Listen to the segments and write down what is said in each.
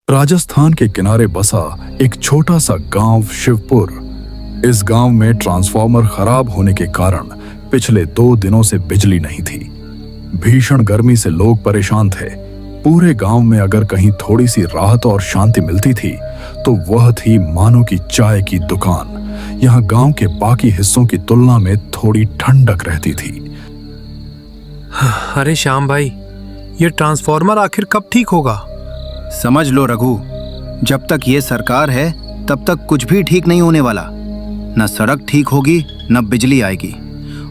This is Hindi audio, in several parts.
राजस्थान के किनारे बसा एक छोटा सा गांव शिवपुर। इस गांव में ट्रांसफार्मर खराब होने के कारण पिछले 2 दिनों से बिजली नहीं थी। भीषण गर्मी से लोग परेशान थे। पूरे गांव में अगर कहीं थोड़ी सी राहत और शांति मिलती थी तो वह थी मानो की चाय की दुकान। यहाँ गांव के बाकी हिस्सों की तुलना में थोड़ी ठंडक रहती थी। अरे श्याम भाई, ये ट्रांसफार्मर आखिर कब ठीक होगा? समझ लो रघु, जब तक ये सरकार है तब तक कुछ भी ठीक नहीं होने वाला। न सड़क ठीक होगी, न बिजली आएगी,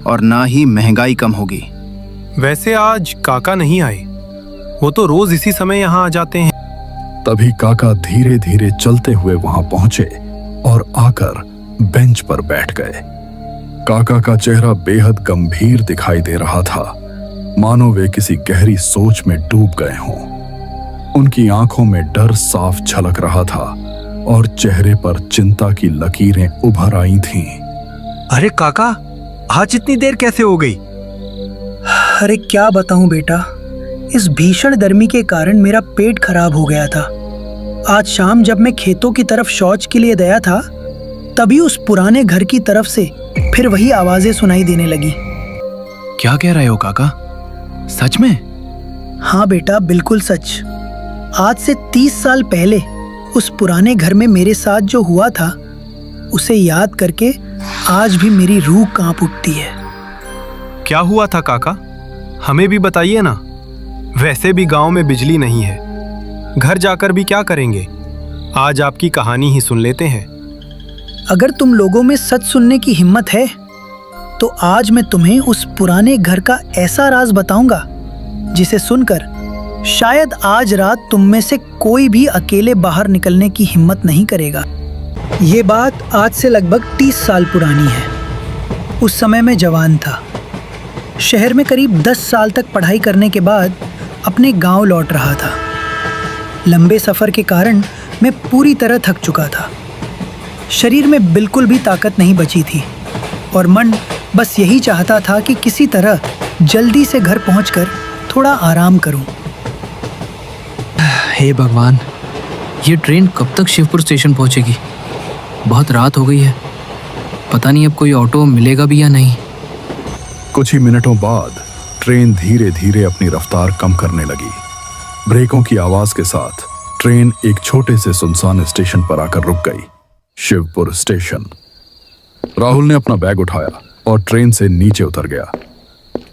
और न ही महंगाई कम होगी। वैसे आज काका नहीं आए, वो तो रोज इसी समय यहाँ आ जाते हैं। तभी काका धीरे धीरे चलते हुए वहां पहुंचे और आकर बेंच पर बैठ गए। काका का चेहरा बेहद गंभीर दिखाई दे रहा था, मानो वे किसी गहरी सोच में डूब गए हों। उनकी आंखों में डर साफ झलक रहा था और चेहरे पर चिंता की लकीरें उभर आई थीं। अरे काका, आज इतनी देर कैसे हो गई? अरे क्या बताऊं बेटा, इस भीषण गर्मी के कारण मेरा पेट खराब हो गया था। आज शाम जब मैं खेतों की तरफ शौच के लिए गया था, तभी उस पुराने घर की तरफ से फिर वही आवाजें सुनाई देने लगी। क्या कह रहे हो काका? सच में? हाँ बेटा, बिल्कुल सच। आज से 30 साल पहले उस पुराने घर में मेरे साथ जो हुआ था, उसे याद करके आज भी मेरी रूह कांप उठती है। क्या हुआ था काका? हमें भी बताइए ना। वैसे भी गांव में बिजली नहीं है, घर जाकर भी क्या करेंगे? आज आपकी कहानी ही सुन लेते हैं। अगर तुम लोगों में सच सुनने की हिम्मत है तो आज मैं तुम्हें उस पुराने घर का ऐसा राज बताऊंगा जिसे सुनकर शायद आज रात तुम में से कोई भी अकेले बाहर निकलने की हिम्मत नहीं करेगा। ये बात आज से लगभग 30 साल पुरानी है। उस समय मैं जवान था। शहर में करीब 10 साल तक पढ़ाई करने के बाद अपने गांव लौट रहा था। लंबे सफ़र के कारण मैं पूरी तरह थक चुका था। शरीर में बिल्कुल भी ताकत नहीं बची थी और मन बस यही चाहता था कि किसी तरह जल्दी से घर पहुंचकर थोड़ा आराम करूं। हे भगवान, ये ट्रेन कब तक शिवपुर स्टेशन पहुंचेगी? बहुत रात हो गई है, पता नहीं अब कोई ऑटो मिलेगा भी या नहीं। कुछ ही मिनटों बाद ट्रेन धीरे धीरे अपनी रफ्तार कम करने लगी। ब्रेकों की आवाज के साथ ट्रेन एक छोटे से सुनसान स्टेशन पर आकर रुक गई। शिवपुर स्टेशन। राहुल ने अपना बैग उठाया और ट्रेन से नीचे उतर गया।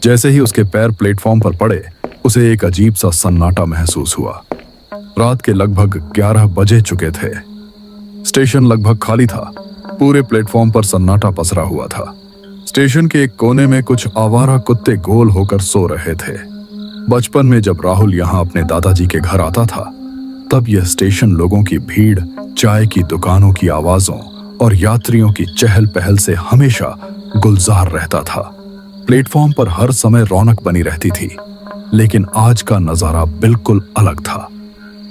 जैसे ही उसके पैर प्लेटफॉर्म पर पड़े, उसे एक अजीब सा सन्नाटा महसूस हुआ। रात के लगभग 11 बजे चुके थे। स्टेशन लगभग खाली था। पूरे प्लेटफॉर्म पर सन्नाटा पसरा हुआ था। स्टेशन के एक कोने में कुछ आवारा कुत्ते गोल होकर सो रहे थे। बचपन में जब राहुल यहाँ अपने दादाजी के घर आता था, तब यह स्टेशन लोगों की भीड़, चाय की दुकानों की आवाजों और यात्रियों की चहल पहल से हमेशा गुलजार रहता था। प्लेटफॉर्म पर हर समय रौनक बनी रहती थी, लेकिन आज का नजारा बिल्कुल अलग था।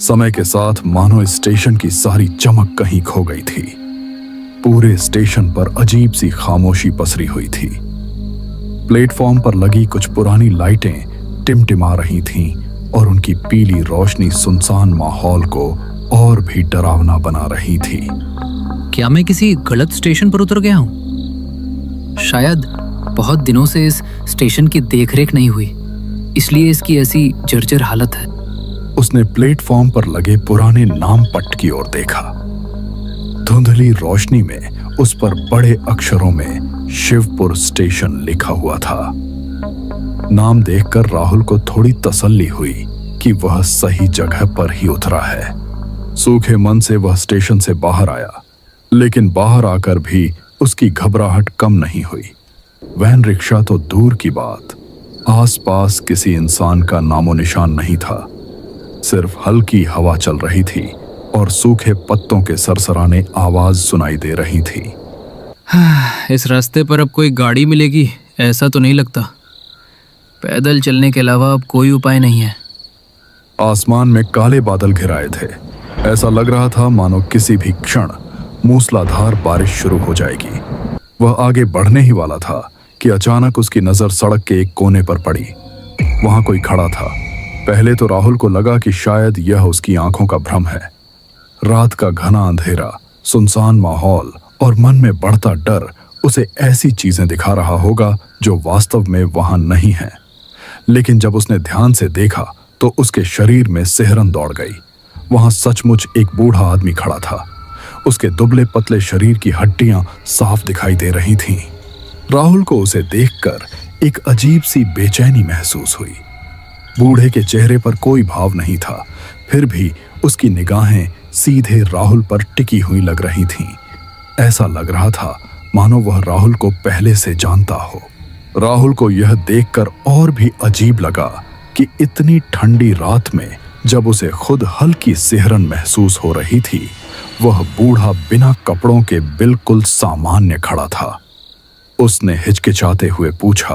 समय के साथ मानो इस स्टेशन की सारी चमक कहीं खो गई थी। पूरे स्टेशन पर अजीब सी खामोशी पसरी हुई थी। प्लेटफॉर्म पर लगी कुछ पुरानी लाइटें टिमटिमा रही थीं और उनकी पीली रोशनी सुनसान माहौल को और भी डरावना बना रही थी। क्या मैं किसी गलत स्टेशन पर उतर गया हूँ? शायद बहुत दिनों से इस स्टेशन की देखरेख नहीं हुई, इसलिए इसकी ऐसी जर्जर हालत है। उसने प्लेटफॉर्म पर लगे पुराने नाम पट्ट की ओर देखा। धुंधली रोशनी में उस पर बड़े अक्षरों में शिवपुर स्टेशन लिखा हुआ था। नाम देखकर राहुल को थोड़ी तसल्ली हुई कि वह सही जगह पर ही उतरा है। सूखे मन से वह स्टेशन से बाहर आया, लेकिन बाहर आकर भी उसकी घबराहट कम नहीं हुई। वैन रिक्शा तो दूर की बात, आसपास किसी इंसान का नामो निशान नहीं था। सिर्फ हल्की हवा चल रही थी और सूखे पत्तों के सरसराने आवाज सुनाई दे रही थी। इस रास्ते पर अब कोई गाड़ी मिलेगी ऐसा तो नहीं लगता। पैदल चलने के अलावा अब कोई उपाय नहीं है। आसमान में काले बादल घिराए थे। ऐसा लग रहा था मानो किसी भी क्षण मूसलाधार बारिश शुरू हो जाएगी। वह आगे बढ़ने ही वाला था कि अचानक उसकी नजर सड़क के एक कोने पर पड़ी। वहां कोई खड़ा था। पहले तो राहुल को लगा कि शायद यह उसकी आंखों का भ्रम है, रात का घना अंधेरा, सुनसान माहौल और मन में बढ़ता डर उसे ऐसी चीजें दिखा रहा होगा जो वास्तव में वहां नहीं है। लेकिन जब उसने ध्यान से देखा तो उसके शरीर में सिहरन दौड़ गई। वहां सचमुच एक बूढ़ा आदमी खड़ा था। उसके दुबले पतले शरीर की हड्डियां साफ दिखाई दे रही थीं। राहुल को उसे देखकर एक अजीब सी बेचैनी महसूस हुई। बूढ़े के चेहरे पर कोई भाव नहीं था, फिर भी उसकी निगाहें सीधे राहुल पर टिकी हुई लग रही थीं। ऐसा लग रहा था मानो वह राहुल को पहले से जानता हो। राहुल को यह देखकर और भी अजीब लगा कि इतनी ठंडी रात में जब उसे खुद हल्की सिहरन महसूस हो रही थी, वह बूढ़ा बिना कपड़ों के बिल्कुल सामान्य खड़ा था। उसने हिचकिचाते हुए पूछा,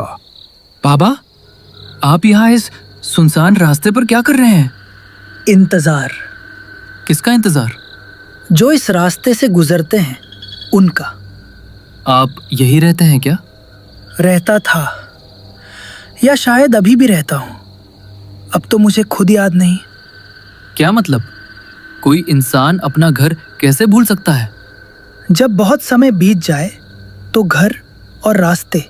बाबा, आप यहाँ इस सुनसान रास्ते पर क्या कर रहे हैं? इंतजार। किसका इंतजार? जो इस रास्ते से गुजरते हैं उनका। आप यही रहते हैं क्या? रहता था, या शायद अभी भी रहता हूं। अब तो मुझे खुद याद नहीं। क्या मतलब? कोई इंसान अपना घर कैसे भूल सकता है? जब बहुत समय बीत जाए तो घर और रास्ते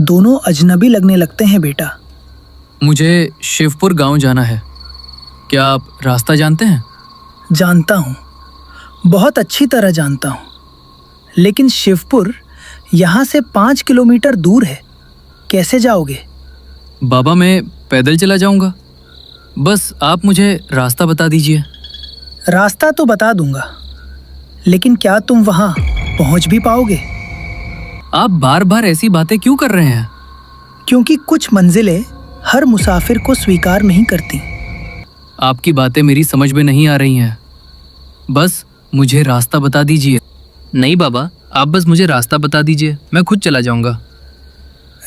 दोनों अजनबी लगने लगते हैं बेटा। मुझे शिवपुर गांव जाना है। क्या आप रास्ता जानते हैं? जानता हूँ, बहुत अच्छी तरह जानता हूँ। लेकिन शिवपुर यहाँ से 5 किलोमीटर दूर है। कैसे जाओगे? बाबा, मैं पैदल चला जाऊंगा। बस आप मुझे रास्ता बता दीजिए। रास्ता तो बता दूंगा, लेकिन क्या तुम वहाँ पहुँच भी पाओगे? आप बार बार ऐसी बातें क्यों कर रहे हैं? क्योंकि कुछ मंजिलें हर मुसाफिर को स्वीकार नहीं करती। आपकी बातें मेरी समझ में नहीं आ रही हैं। बस मुझे रास्ता बता दीजिए। नहीं बाबा, आप बस मुझे रास्ता बता दीजिए, मैं खुद चला जाऊंगा।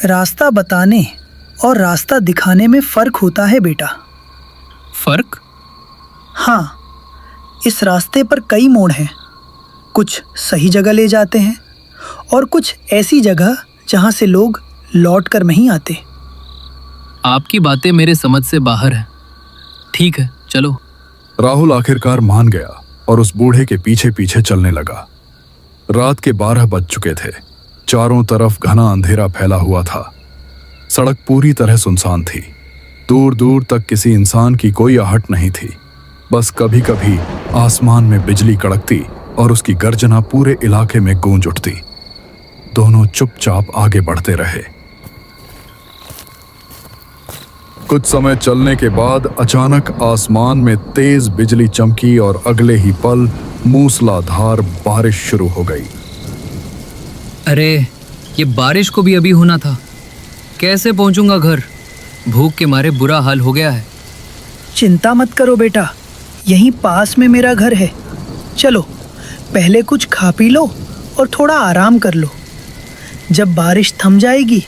रास्ता बताने और रास्ता दिखाने में फर्क होता है बेटा। फर्क? हाँ, इस रास्ते पर कई मोड़ हैं। कुछ सही जगह ले जाते हैं और कुछ ऐसी जगह जहाँ से लोग लौट कर नहीं आते। आपकी बातें मेरे समझ से बाहर हैं। ठीक है, चलो। राहुल आखिरकार मान गया और उस बूढ़े के पीछे पीछे चलने लगा। रात के 12 बज चुके थे। चारों तरफ घना अंधेरा फैला हुआ था। सड़क पूरी तरह सुनसान थी। दूर दूर तक किसी इंसान की कोई आहट नहीं थी। बस कभी कभी आसमान में बिजली कड़कती और उसकी गर्जना पूरे इलाके में गूंज उठती। दोनों चुपचाप आगे बढ़ते रहे। कुछ समय चलने के बाद अचानक आसमान में तेज बिजली चमकी और अगले ही पल मूसलाधार बारिश शुरू हो गई। अरे, ये बारिश को भी अभी होना था। कैसे पहुंचूंगा घर? भूख के मारे बुरा हाल हो गया है। चिंता मत करो बेटा, यहीं पास में मेरा घर है। चलो, पहले कुछ खा पी लो और थोड़ा आराम कर लो। जब बारिश थम जाएगी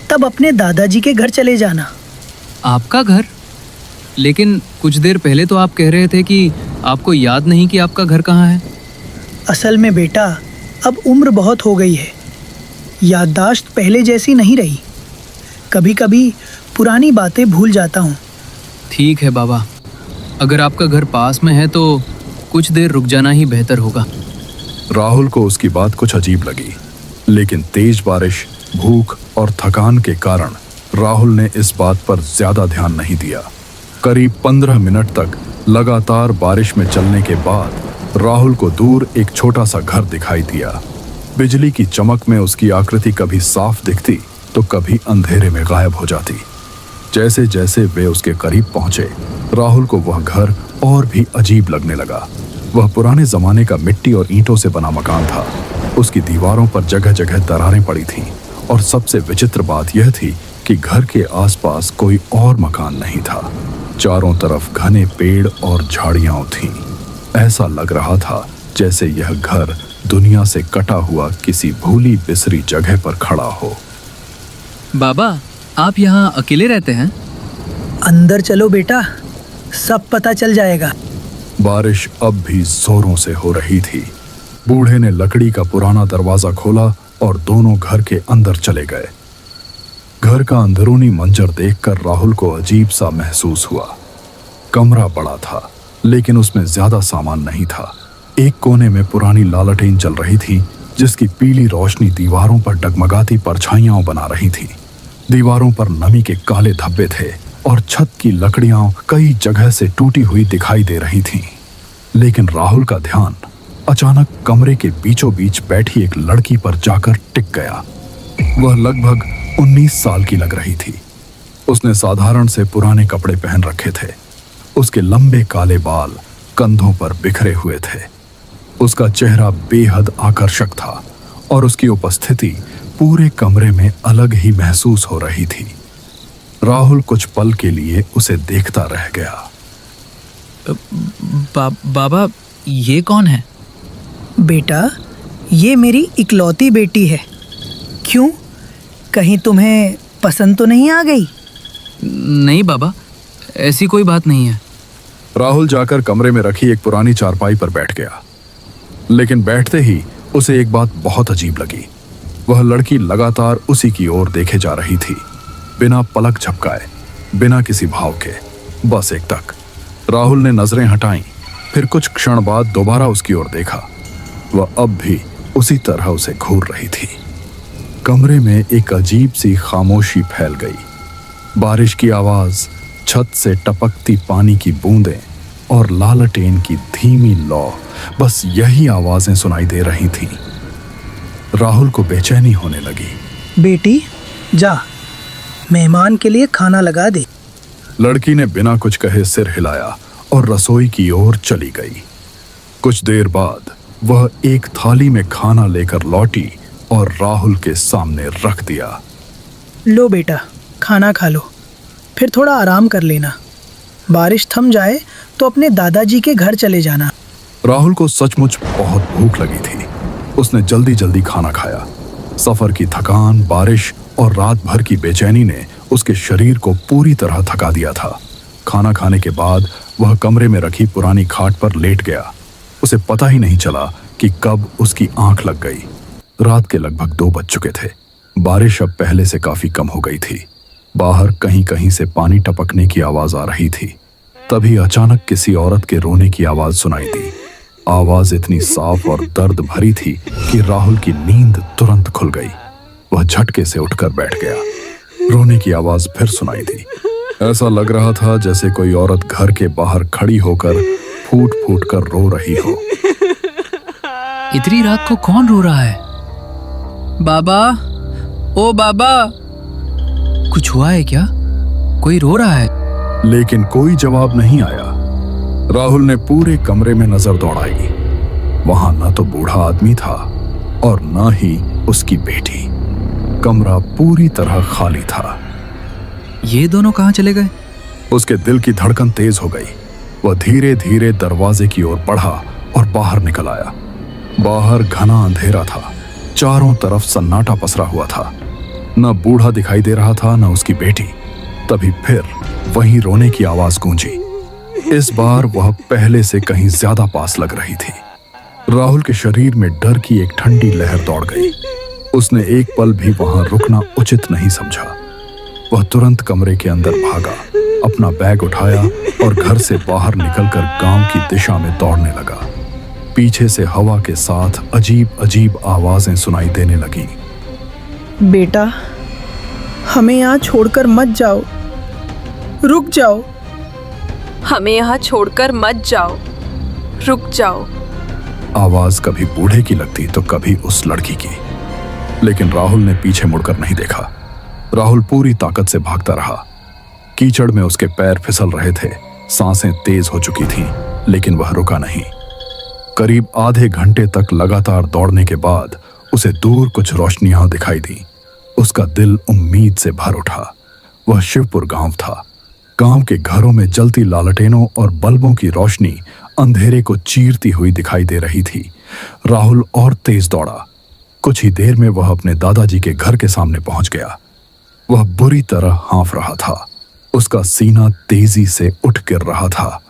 तब अपने दादाजी के घर चले जाना। आपका घर? लेकिन कुछ देर पहले तो आप कह रहे थे कि आपको याद नहीं कि आपका घर कहाँ है। असल में बेटा, अब उम्र बहुत हो गई है। याददाश्त पहले जैसी नहीं रही। कभी कभी पुरानी बातें भूल जाता हूँ। ठीक है बाबा, अगर आपका घर पास में है तो कुछ देर रुक जाना ही बेहतर होगा। राहुल को उसकी बात कुछ अजीब लगी, लेकिन तेज बारिश, भूख और थकान के कारण राहुल ने इस बात पर ज्यादा ध्यान नहीं दिया। करीब 15 मिनट तक लगातार बारिश में चलने के बाद राहुल को दूर एक छोटा सा घर दिखाई दिया। बिजली की चमक में उसकी आकृति कभी साफ दिखती तो कभी अंधेरे में गायब हो जाती। जैसे जैसे वे उसके करीब पहुंचे, राहुल को वह घर और भी अजीब लगने लगा। वह पुराने जमाने का मिट्टी और ईंटों से बना मकान था। उसकी दीवारों पर जगह जगह दरारें पड़ी थीं और सबसे विचित्र बात यह थी कि घर के आसपास कोई और मकान नहीं था। चारों तरफ घने पेड़ और झाड़ियां थीं। ऐसा लग रहा था जैसे यह घर दुनिया से कटा हुआ किसी भूली बिसरी जगह पर खड़ा हो। बाबा, आप यहाँ अकेले रहते हैं? अंदर चलो बेटा, सब पता चल जाएगा। बारिश अब भी जोरों से हो रही थी। बूढ़े ने लकड़ी का पुराना दरवाजा खोला और दोनों घर के अंदर चले गए। घर का अंदरूनी मंजर देखकर राहुल को अजीब सा महसूस हुआ। कमरा बड़ा था, लेकिन उसमें ज्यादा सामान नहीं था। एक कोने में पुरानी लालटेन जल रही थी, जिसकी पीली रोशनी दीवारों पर डगमगाती परछाइयां बना रही थी। दीवारों पर नमी के काले धब्बे थे और छत की लकड़ियां कई जगह से टूटी हुई दिखाई दे रही थीं। लेकिन राहुल का ध्यान अचानक कमरे के बीचों बीच बैठी एक लड़की पर जाकर टिक गया। वह लगभग 19 साल की लग रही थी। उसने साधारण से पुराने कपड़े पहन रखे थे। उसके लंबे काले बाल कंधों पर बिखरे हुए थे। उसका चेहरा बेहद आकर्षक था और उसकी उपस्थिति पूरे कमरे में अलग ही महसूस हो रही थी। राहुल कुछ पल के लिए उसे देखता रह गया। बाबा, ये कौन है? बेटा, ये मेरी इकलौती बेटी है। क्यों, कहीं तुम्हें पसंद तो नहीं आ गई? नहीं बाबा, ऐसी कोई बात नहीं है। राहुल जाकर कमरे में रखी एक पुरानी चारपाई पर बैठ गया। लेकिन बैठते ही उसे एक बात बहुत अजीब लगी। वह लड़की लगातार उसी की ओर देखे जा रही थी, बिना पलक झपकाए, बिना किसी भाव के, बस एकटक। राहुल ने नजरें हटाईं, फिर कुछ क्षण बाद दोबारा उसकी ओर देखा। वह अब भी उसी तरह उसे घूर रही थी। कमरे में एक अजीब सी खामोशी फैल गई। बारिश की आवाज, छत से टपकती पानी की बूंदें और लालटेन की धीमी लौ, बस यही आवाजें सुनाई दे रही थीं। राहुल को बेचैनी होने लगी। बेटी, जा, मेहमान के लिए खाना लगा दे। लड़की ने बिना कुछ कहे सिर हिलाया और रसोई की ओर चली गई। कुछ देर बाद वह एक थाली में खाना लेकर लौटी और राहुल के सामने रख दिया। लो बेटा, खाना खा लो, फिर थोड़ा आराम कर लेना। बारिश थम जाए तो अपने दादाजी के घर चले जाना। राहुल को सचमुच बहुत भूख लगी थी। उसने जल्दी जल्दी खाना खाया। सफर की थकान, बारिश और रात भर की बेचैनी ने उसके शरीर को पूरी तरह थका दिया था। खाना खाने के बाद वह कमरे में रखी पुरानी खाट पर लेट गया। उसे पता ही नहीं चला कि कब उसकी आंख लग गई। रात के लगभग 2 बज चुके थे। बारिश अब पहले से काफी कम हो गई थी। बाहर कहीं कहीं से पानी टपकने की आवाज आ रही थी। तभी अचानक किसी औरत के रोने की आवाज सुनाई दी। आवाज इतनी साफ और दर्द भरी थी कि राहुल की नींद तुरंत खुल गई। वह झटके से उठकर बैठ गया। रोने की आवाज फिर सुनाई दी। ऐसा लग रहा था जैसे कोई औरत घर के बाहर खड़ी होकर फूट फूट कर रो रही हो। इतनी रात को कौन रो रहा है? बाबा, ओ बाबा, कुछ हुआ है क्या? कोई रो रहा है? लेकिन कोई जवाब नहीं आया। राहुल ने पूरे कमरे में नजर दौड़ाई। वहां न तो बूढ़ा आदमी था और न ही उसकी बेटी। कमरा पूरी तरह खाली था। ये दोनों कहाँ चले गए? उसके दिल की धड़कन तेज हो गई। वह धीरे धीरे दरवाजे की ओर बढ़ा और बाहर निकल आया। बाहर घना अंधेरा था। चारों तरफ सन्नाटा पसरा हुआ था। न बूढ़ा दिखाई दे रहा था, न उसकी बेटी। तभी फिर वहीं रोने की आवाज गूंजी। इस बार वह पहले से कहीं ज्यादा पास लग रही थी। राहुल के शरीर में डर की एक ठंडी लहर दौड़ गई। उसने एक पल भी वहां रुकना उचित नहीं समझा। वह तुरंत कमरे के अंदर भागा, अपना बैग उठाया और घर से बाहर निकलकर गांव की दिशा में दौड़ने लगा। पीछे से हवा के साथ अजीब अजीब आवाजें सुनाई देने लगी। बेटा, हमें यहाँ छोड़कर मत जाओ, रुक जाओ। हमें यहाँ छोड़कर मत जाओ, रुक जाओ। आवाज कभी बूढ़े की लगती तो कभी उस लड़की की। लेकिन राहुल ने पीछे मुड़कर नहीं देखा। राहुल पूरी ताकत से भागता रहा। कीचड़ में उसके पैर फिसल रहे थे, सांसें तेज हो चुकी थीं, लेकिन वह रुका नहीं। करीब आधे घंटे तक लगातार दौड़ने के बाद उसे दूर कुछ रोशनियां दिखाई दी। उसका दिल उम्मीद से भर उठा। वह शिवपुर गांव था। गांव के घरों में जलती लालटेनों और बल्बों की रोशनी अंधेरे को चीरती हुई दिखाई दे रही थी। राहुल और तेज दौड़ा। कुछ ही देर में वह अपने दादाजी के घर के सामने पहुंच गया। वह बुरी तरह हाँफ रहा था। उसका सीना तेजी से उठ गिर रहा था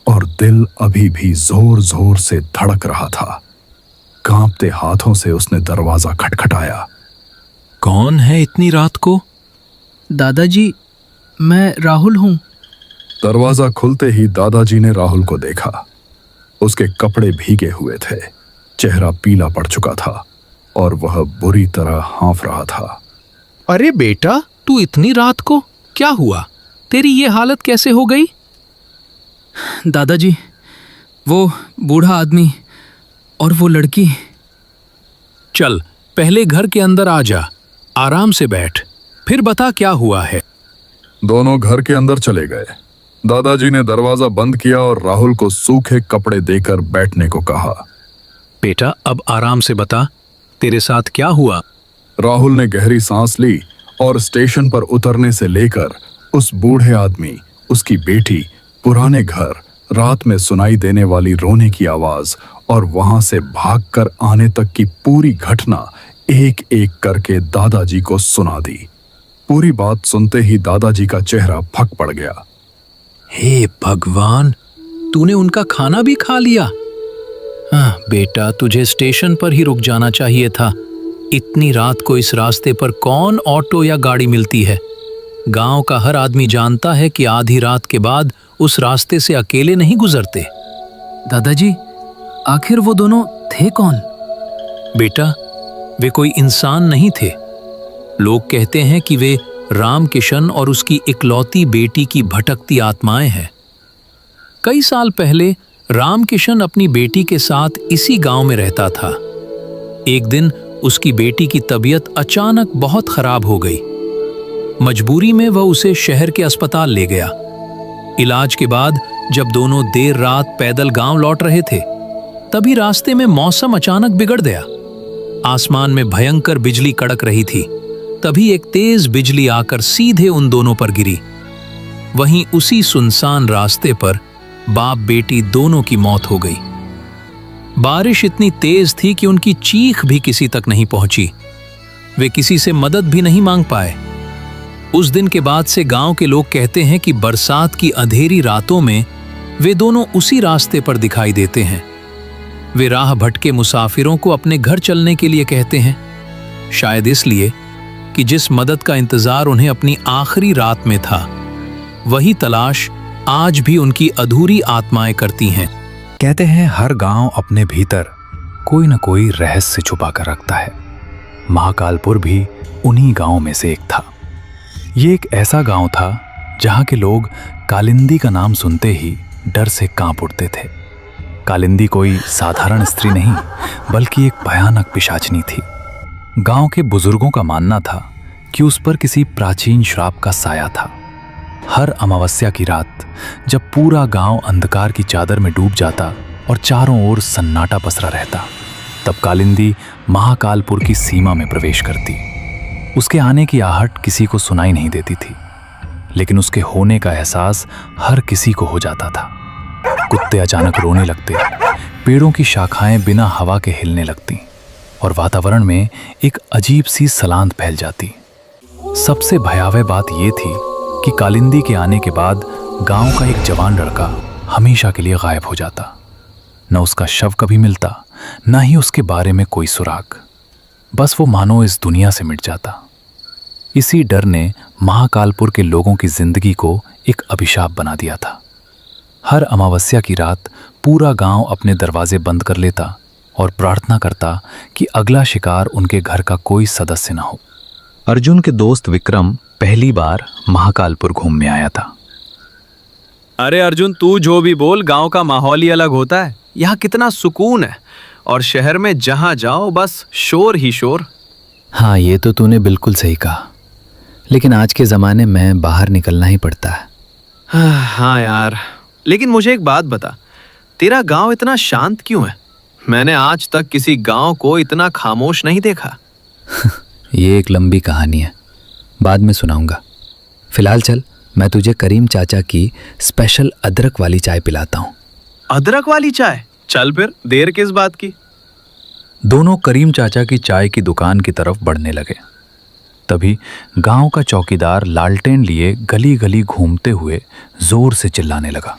और दिल अभी भी जोर जोर से धड़क रहा था। कांपते हाथों से उसने दरवाजा खटखटाया। कौन है इतनी रात को? दादाजी, मैं राहुल हूँ। दरवाजा खुलते ही दादाजी ने राहुल को देखा। उसके कपड़े भीगे हुए थे, चेहरा पीला पड़ चुका था और वह बुरी तरह हाँफ रहा था। अरे बेटा, तू इतनी रात को क्या हुआ? तेरी ये हालत कैसे हो गई? दादाजी, वो बूढ़ा आदमी और वो लड़की। चल पहले घर के अंदर आ जा, आराम से बैठ, फिर बता क्या हुआ है। दोनों घर के अंदर चले गए। दादाजी ने दरवाजा बंद किया और राहुल को सूखे कपड़े देकर बैठने को कहा। बेटा अब आराम से बता, तेरे साथ क्या हुआ? राहुल ने गहरी सांस ली और स्टेशन पर उतरने से लेकर उस बूढ़े आदमी, उसकी बेटी, पुराने घर, रात में सुनाई देने वाली रोने की आवाज और वहां से भागकर आने तक की पूरी घटना एक एक करके दादाजी को सुना दी। पूरी बात सुनते ही दादाजी का चेहरा फक पड़ गया। हे भगवान, तूने उनका खाना भी खा लिया? हाँ बेटा, तुझे स्टेशन पर ही रुक जाना चाहिए था। इतनी रात को इस रास्ते पर कौन ऑटो या गाड़ी मिलती है? गांव का हर आदमी जानता है कि आधी रात के बाद उस रास्ते से अकेले नहीं गुजरते। दादाजी, आखिर वो दोनों थे कौन? बेटा, वे कोई इंसान नहीं थे। लोग कहते हैं कि वे राम किशन और उसकी इकलौती बेटी की भटकती आत्माएं हैं। कई साल पहले राम किशन अपनी बेटी के साथ इसी गांव में रहता था। एक दिन उसकी बेटी की तबीयत अचानक बहुत खराब हो गई। मजबूरी में वह उसे शहर के अस्पताल ले गया। इलाज के बाद जब दोनों देर रात पैदल गांव लौट रहे थे, तभी रास्ते में मौसम अचानक बिगड़ गया। आसमान में भयंकर बिजली कड़क रही थी। तभी एक तेज बिजली आकर सीधे उन दोनों पर गिरी। वहीं उसी सुनसान रास्ते पर बाप बेटी दोनों की मौत हो गई। बारिश इतनी तेज थी कि उनकी चीख भी किसी तक नहीं पहुंची। वे किसी से मदद भी नहीं मांग पाए। उस दिन के बाद से गांव के लोग कहते हैं कि बरसात की अंधेरी रातों में वे दोनों उसी रास्ते पर दिखाई देते हैं। वे राह भटके मुसाफिरों को अपने घर चलने के लिए कहते हैं, शायद इसलिए कि जिस मदद का इंतजार उन्हें अपनी आखिरी रात में था, वही तलाश आज भी उनकी अधूरी आत्माएं करती हैं। कहते हैं हर गांव अपने भीतर कोई न कोई रहस्य छुपा कर रखता है। महाकालपुर भी उन्हीं गांव में से एक था। ये एक ऐसा गांव था जहां के लोग कालिंदी का नाम सुनते ही डर से कांप उठते थे। कालिंदी कोई साधारण स्त्री नहीं, बल्कि एक भयानक पिशाचनी थी। गांव के बुजुर्गों का मानना था कि उस पर किसी प्राचीन श्राप का साया था। हर अमावस्या की रात जब पूरा गांव अंधकार की चादर में डूब जाता और चारों ओर सन्नाटा पसरा रहता, तब कालिंदी महाकालपुर की सीमा में प्रवेश करती। उसके आने की आहट किसी को सुनाई नहीं देती थी, लेकिन उसके होने का एहसास हर किसी को हो जाता था। कुत्ते अचानक रोने लगते, पेड़ों की शाखाएं बिना हवा के हिलने लगती और वातावरण में एक अजीब सी सलांत फैल जाती। सबसे भयावह बात यह थी कि कालिंदी के आने के बाद गांव का एक जवान लड़का हमेशा के लिए गायब हो जाता। न उसका शव कभी मिलता, न ही उसके बारे में कोई सुराग। बस वो मानो इस दुनिया से मिट जाता। इसी डर ने महाकालपुर के लोगों की जिंदगी को एक अभिशाप बना दिया था। हर अमावस्या की रात पूरा गांव अपने दरवाजे बंद कर लेता और प्रार्थना करता कि अगला शिकार उनके घर का कोई सदस्य न हो। अर्जुन के दोस्त विक्रम पहली बार महाकालपुर घूमने आया था। अरे अर्जुन, तू जो भी बोल, गांव का माहौल ही अलग होता है। यहाँ कितना सुकून है, और शहर में जहाँ जाओ बस शोर ही शोर। हाँ, ये तो तूने बिल्कुल सही कहा, लेकिन आज के ज़माने में बाहर निकलना ही पड़ता है। हाँ यार, लेकिन मुझे एक बात बता, तेरा गांव इतना शांत क्यों है? मैंने आज तक किसी गांव को इतना खामोश नहीं देखा। ये एक लंबी कहानी है, बाद में सुनाऊंगा। फिलहाल चल, मैं तुझे करीम चाचा की स्पेशल अदरक वाली चाय पिलाता हूँ। अदरक वाली चाय? चल फिर, देर किस बात की। दोनों करीम चाचा की चाय की दुकान की तरफ बढ़ने लगे। तभी गांव का चौकीदार लालटेन लिए गली गली घूमते हुए जोर से चिल्लाने लगा,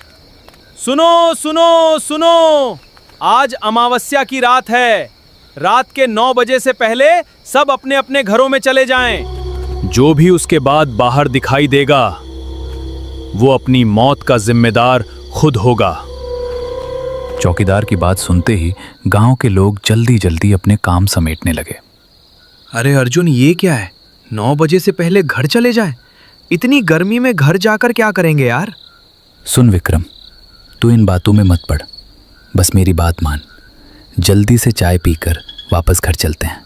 सुनो सुनो सुनो, आज अमावस्या की रात है। रात के 9 बजे से पहले सब अपने अपने घरों में चले जाएं। जो भी उसके बाद बाहर दिखाई देगा, वो अपनी मौत का जिम्मेदार खुद होगा। चौकीदार की बात सुनते ही गांव के लोग जल्दी जल्दी अपने काम समेटने लगे। अरे अर्जुन, ये क्या है? 9 बजे से पहले घर चले जाए? इतनी गर्मी में घर जाकर क्या करेंगे यार? सुन विक्रम, तू इन बातों में मत पड़, बस मेरी बात मान। जल्दी से चाय पीकर वापस घर चलते हैं।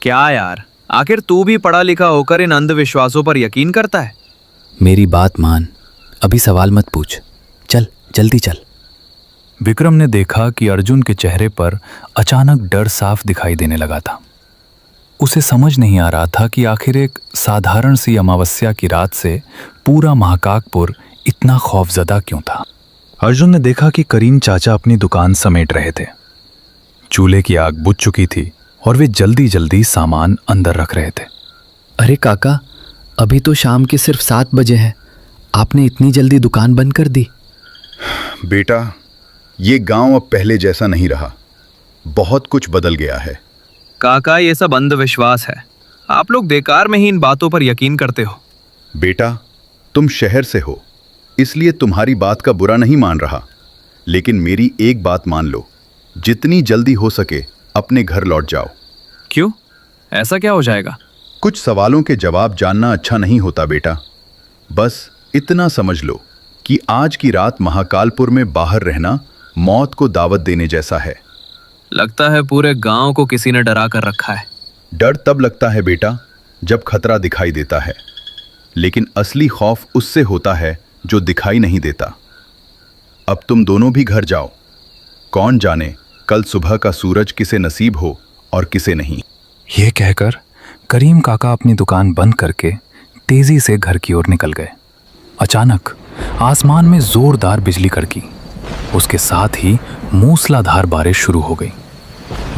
क्या यार, आखिर तू भी पढ़ा लिखा होकर इन अंधविश्वासों पर यकीन करता है? मेरी बात मान, अभी सवाल मत पूछ, चल जल्दी चल। विक्रम ने देखा कि अर्जुन के चेहरे पर अचानक डर साफ दिखाई देने लगा था। उसे समझ नहीं आ रहा था कि आखिर एक साधारण सी अमावस्या की रात से पूरा महाकाकपुर इतना खौफजदा क्यों था। अर्जुन ने देखा कि करीम चाचा अपनी दुकान समेट रहे थे। चूल्हे की आग बुझ चुकी थी और वे जल्दी जल्दी सामान अंदर रख रहे थे। अरे काका, अभी तो शाम के सिर्फ 7 बजे हैं, आपने इतनी जल्दी दुकान बंद कर दी? बेटा, ये गांव अब पहले जैसा नहीं रहा, बहुत कुछ बदल गया है। काका, ये सब अंधविश्वास है, आप लोग बेकार में ही इन बातों पर यकीन करते हो। बेटा, तुम शहर से हो, इसलिए तुम्हारी बात का बुरा नहीं मान रहा, लेकिन मेरी एक बात मान लो, जितनी जल्दी हो सके अपने घर लौट जाओ। क्यों? ऐसा क्या हो जाएगा? कुछ सवालों के जवाब जानना अच्छा नहीं होता बेटा। बस इतना समझ लो कि आज की रात महाकालपुर में बाहर रहना मौत को दावत देने जैसा है। लगता है पूरे गांव को किसी ने डरा कर रखा है। डर तब लगता है बेटा जब खतरा दिखाई देता है, लेकिन असली खौफ उससे होता है जो दिखाई नहीं देता। अब तुम दोनों भी घर जाओ, कौन जाने कल सुबह का सूरज किसे नसीब हो और किसे नहीं। ये कहकर करीम काका अपनी दुकान बंद करके तेजी से घर की ओर निकल गए। अचानक आसमान में जोरदार बिजली कड़की, उसके साथ ही मूसलाधार बारिश शुरू हो गई।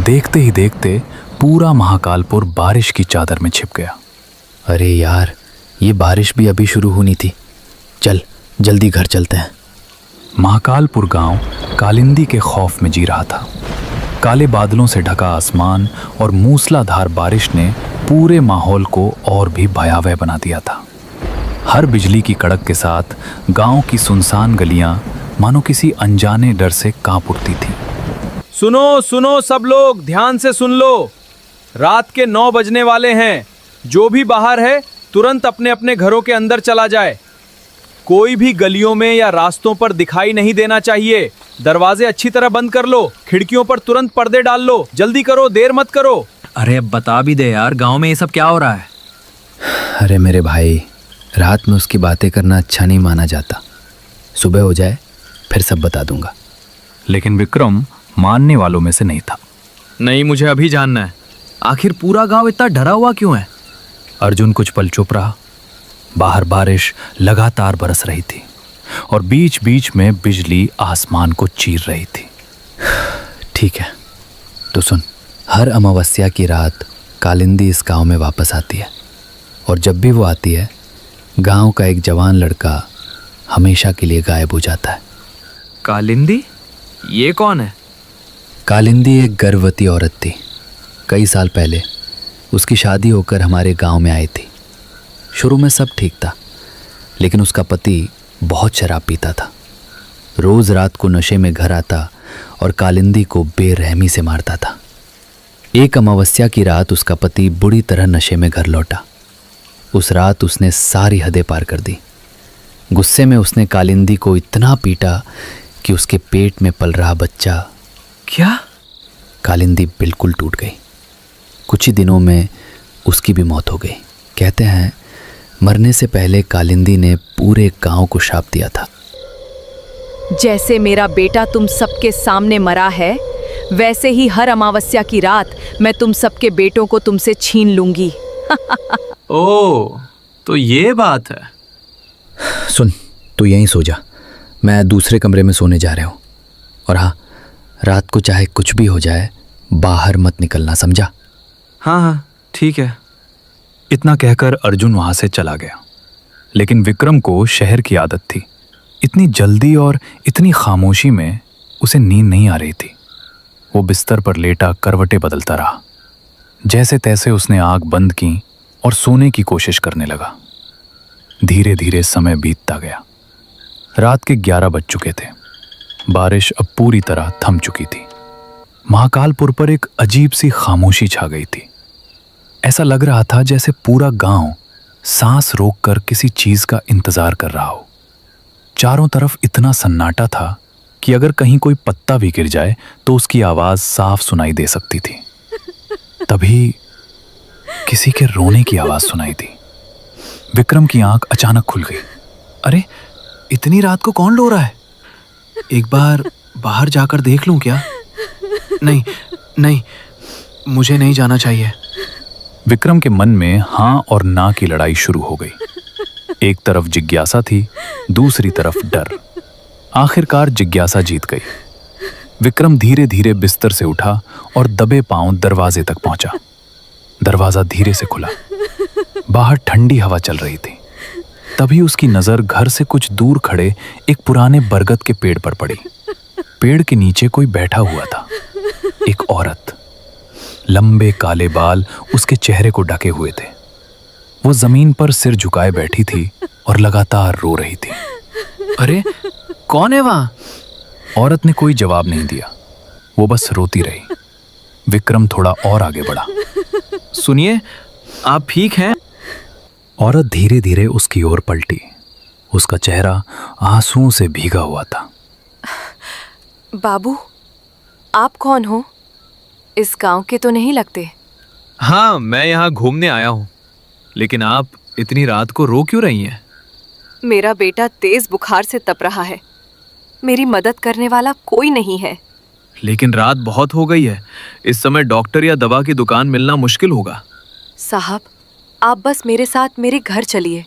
देखते ही देखते पूरा महाकालपुर बारिश की चादर में छिप गया। अरे यार, ये बारिश भी अभी शुरू होनी थी, चल जल्दी घर चलते हैं। महाकालपुर गांव कालिंदी के खौफ में जी रहा था। काले बादलों से ढका आसमान और मूसलाधार बारिश ने पूरे माहौल को और भी भयावह बना दिया था। हर बिजली की कड़क के साथ गांव की सुनसान गलियां मानो किसी अनजाने डर से कांप उठती थी। सुनो सुनो सब लोग, ध्यान से सुन लो, रात के 9 बजने वाले हैं। जो भी बाहर है तुरंत अपने अपने घरों के अंदर चला जाए। कोई भी गलियों में या रास्तों पर दिखाई नहीं देना चाहिए। दरवाजे अच्छी तरह बंद कर लो, खिड़कियों पर तुरंत पर्दे डाल लो। जल्दी करो, देर मत करो। अरे अब बता भी दे यार, गांव में ये सब क्या हो रहा है? अरे मेरे भाई, रात में उसकी बातें करना अच्छा नहीं माना जाता। सुबह हो जाए फिर सब बता दूंगा। लेकिन विक्रम मानने वालों में से नहीं था। नहीं, मुझे अभी जानना है, आखिर पूरा गांव इतना डरा हुआ क्यों है? अर्जुन कुछ पल चुप रहा। बाहर बारिश लगातार बरस रही थी और बीच बीच में बिजली आसमान को चीर रही थी। ठीक है, तो सुन, हर अमावस्या की रात कालिंदी इस गांव में वापस आती है, और जब भी वो आती है गांव का एक जवान लड़का हमेशा के लिए गायब हो जाता है। कालिंदी? ये कौन है? कालिंदी एक गर्भवती औरत थी। कई साल पहले उसकी शादी होकर हमारे गांव में आई थी। शुरू में सब ठीक था, लेकिन उसका पति बहुत शराब पीता था। रोज़ रात को नशे में घर आता और कालिंदी को बेरहमी से मारता था। एक अमावस्या की रात उसका पति बुरी तरह नशे में घर लौटा। उस रात उसने सारी हदें पार कर दी। गुस्से में उसने कालिंदी को इतना पीटा कि उसके पेट में पल रहा बच्चा। क्या? कालिंदी बिल्कुल टूट गई। कुछ ही दिनों में उसकी भी मौत हो गई। कहते हैं मरने से पहले कालिंदी ने पूरे गांव को श्राप दिया था। जैसे मेरा बेटा तुम सबके सामने मरा है, वैसे ही हर अमावस्या की रात मैं तुम सबके बेटों को तुमसे छीन लूंगी। ओह, तो ये बात है। सुन, तू यहीं सो जा, मैं दूसरे कमरे में सोने जा रहा हूँ। और हाँ, रात को चाहे कुछ भी हो जाए बाहर मत निकलना, समझा? हाँ हाँ ठीक है। इतना कहकर अर्जुन वहां से चला गया। लेकिन विक्रम को शहर की आदत थी। इतनी जल्दी और इतनी खामोशी में उसे नींद नहीं आ रही थी। वो बिस्तर पर लेटा करवटें बदलता रहा। जैसे तैसे उसने आंख बंद की और सोने की कोशिश करने लगा। धीरे धीरे समय बीतता गया। रात के 11 बज चुके थे। बारिश अब पूरी तरह थम चुकी थी। महाकालपुर पर एक अजीब सी खामोशी छा गई थी। ऐसा लग रहा था जैसे पूरा गांव सांस रोककर किसी चीज का इंतजार कर रहा हो। चारों तरफ इतना सन्नाटा था कि अगर कहीं कोई पत्ता भी गिर जाए तो उसकी आवाज साफ सुनाई दे सकती थी। तभी किसी के रोने की आवाज सुनाई दी। विक्रम की आंख अचानक खुल गई। अरे, इतनी रात को कौन रो रहा है? एक बार बाहर जाकर देख लूं क्या? नहीं नहीं, मुझे नहीं जाना चाहिए। विक्रम के मन में हां और ना की लड़ाई शुरू हो गई। एक तरफ जिज्ञासा थी, दूसरी तरफ डर। आखिरकार जिज्ञासा जीत गई। विक्रम धीरे धीरे बिस्तर से उठा और दबे पांव दरवाजे तक पहुंचा। दरवाजा धीरे से खुला। बाहर ठंडी हवा चल रही थी। तभी उसकी नजर घर से कुछ दूर खड़े एक पुराने बरगद के पेड़ पर पड़ी। पेड़ के नीचे कोई बैठा हुआ था, एक औरत। लंबे काले बाल उसके चेहरे को ढके हुए थे। वो जमीन पर सिर झुकाए बैठी थी और लगातार रो रही थी। अरे, कौन है वहां? औरत ने कोई जवाब नहीं दिया, वो बस रोती रही। विक्रम थोड़ा और आगे बढ़ा। सुनिए, आप ठीक हैं? औरत धीरे धीरे उसकी ओर पलटी। उसका चेहरा आंसुओं से भीगा हुआ था। बाबू, आप कौन हो? इस गांव के तो नहीं लगते। हाँ, मैं यहाँ घूमने आया हूँ। लेकिन आप इतनी रात को रो क्यों रही हैं? मेरा बेटा तेज बुखार से तप रहा है। मेरी मदद करने वाला कोई नहीं है। लेकिन रात बहुत हो गई है। इस समय डॉक्टर या दवा की दुकान मिलना मुश्किल होगा। साहब, आप बस मेरे साथ मेरे घर चलिए।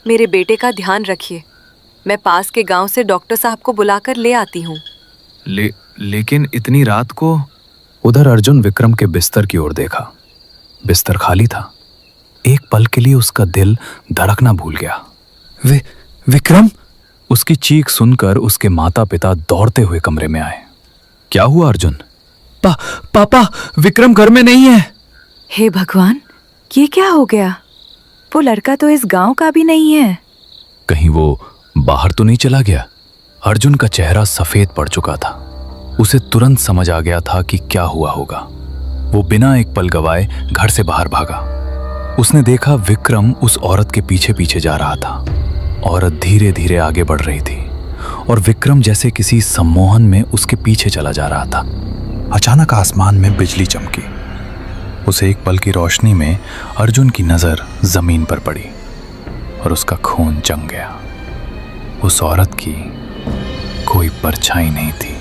मेरे बेटे का ध्यान रखिए। मैं पास के गांव से डॉक्टर साहब को बुलाकर ले आती हूँ। लेकिन इतनी रात को? उधर अर्जुन विक्रम के बिस्तर की ओर देखा। बिस्तर खाली था। एक पल के लिए उसका दिल धड़कना भूल गया। विक्रम! उसकी चीख सुनकर उसके माता पिता दौड़ते हुए कमरे में आए। क्या हुआ अर्जुन? पापा, विक्रम घर में नहीं है। हे भगवान, ये क्या हो गया? वो लड़का तो इस गांव का भी नहीं है। कहीं वो बाहर तो नहीं चला गया? अर्जुन का चेहरा सफेद पड़ चुका था। उसे तुरंत समझ आ गया था कि क्या हुआ होगा। वो बिना एक पल गवाए घर से बाहर भागा। उसने देखा विक्रम उस औरत के पीछे पीछे जा रहा था। औरत धीरे धीरे आगे बढ़ रही थी और विक्रम जैसे किसी सम्मोहन में उसके पीछे चला जा रहा था। अचानक आसमान में बिजली चमकी। उस एक पल की रोशनी में अर्जुन की नजर जमीन पर पड़ी और उसका खून जम गया। उस औरत की कोई परछाई नहीं थी।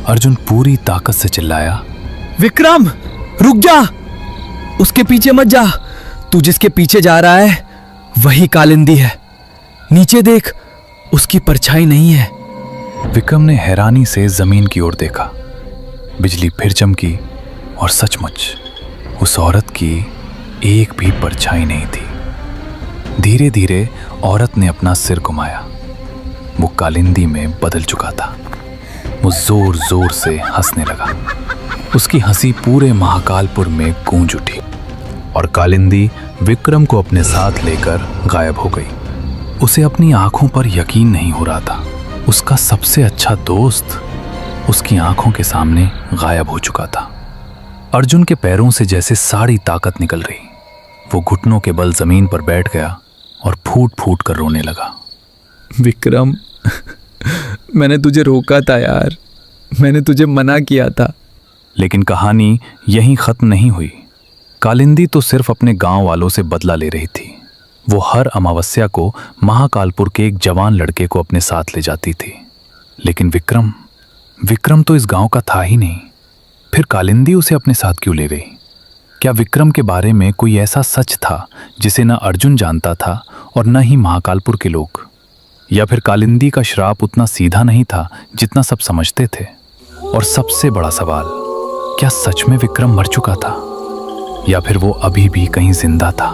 अर्जुन पूरी ताकत से चिल्लाया, विक्रम, रुक जा! उसके पीछे मत जा। तू जिसके पीछे जा रहा है वही कालिंदी है। नीचे देख, उसकी परछाई नहीं है। विक्रम ने हैरानी से जमीन की ओर देखा। बिजली फिर चमकी और सचमुच उस औरत की एक भी परछाई नहीं थी। धीरे धीरे औरत ने अपना सिर घुमाया। वो कालिंदी में बदल चुका था। वो जोर जोर से हंसने लगा। उसकी हंसी पूरे महाकालपुर में गूंज उठी और कालिंदी विक्रम को अपने साथ लेकर गायब हो गई। उसे अपनी आंखों पर यकीन नहीं हो रहा था। उसका सबसे अच्छा दोस्त उसकी आंखों के सामने गायब हो चुका था। अर्जुन के पैरों से जैसे सारी ताकत निकल रही। वो घुटनों के बल जमीन पर बैठ गया और फूट फूट कर रोने लगा। विक्रम, मैंने तुझे रोका था यार। मैंने तुझे मना किया था। लेकिन कहानी यहीं खत्म नहीं हुई। कालिंदी तो सिर्फ अपने गांव वालों से बदला ले रही थी। वो हर अमावस्या को महाकालपुर के एक जवान लड़के को अपने साथ ले जाती थी। लेकिन विक्रम तो इस गांव का था ही नहीं। फिर कालिंदी उसे अपने साथ क्यों ले गई? क्या विक्रम के बारे में कोई ऐसा सच था जिसे न अर्जुन जानता था और न ही महाकालपुर के लोग? या फिर कालिंदी का श्राप उतना सीधा नहीं था जितना सब समझते थे? और सबसे बड़ा सवाल, क्या सच में विक्रम मर चुका था या फिर वो अभी भी कहीं जिंदा था?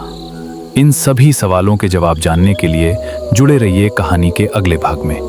इन सभी सवालों के जवाब जानने के लिए जुड़े रहिए कहानी के अगले भाग में।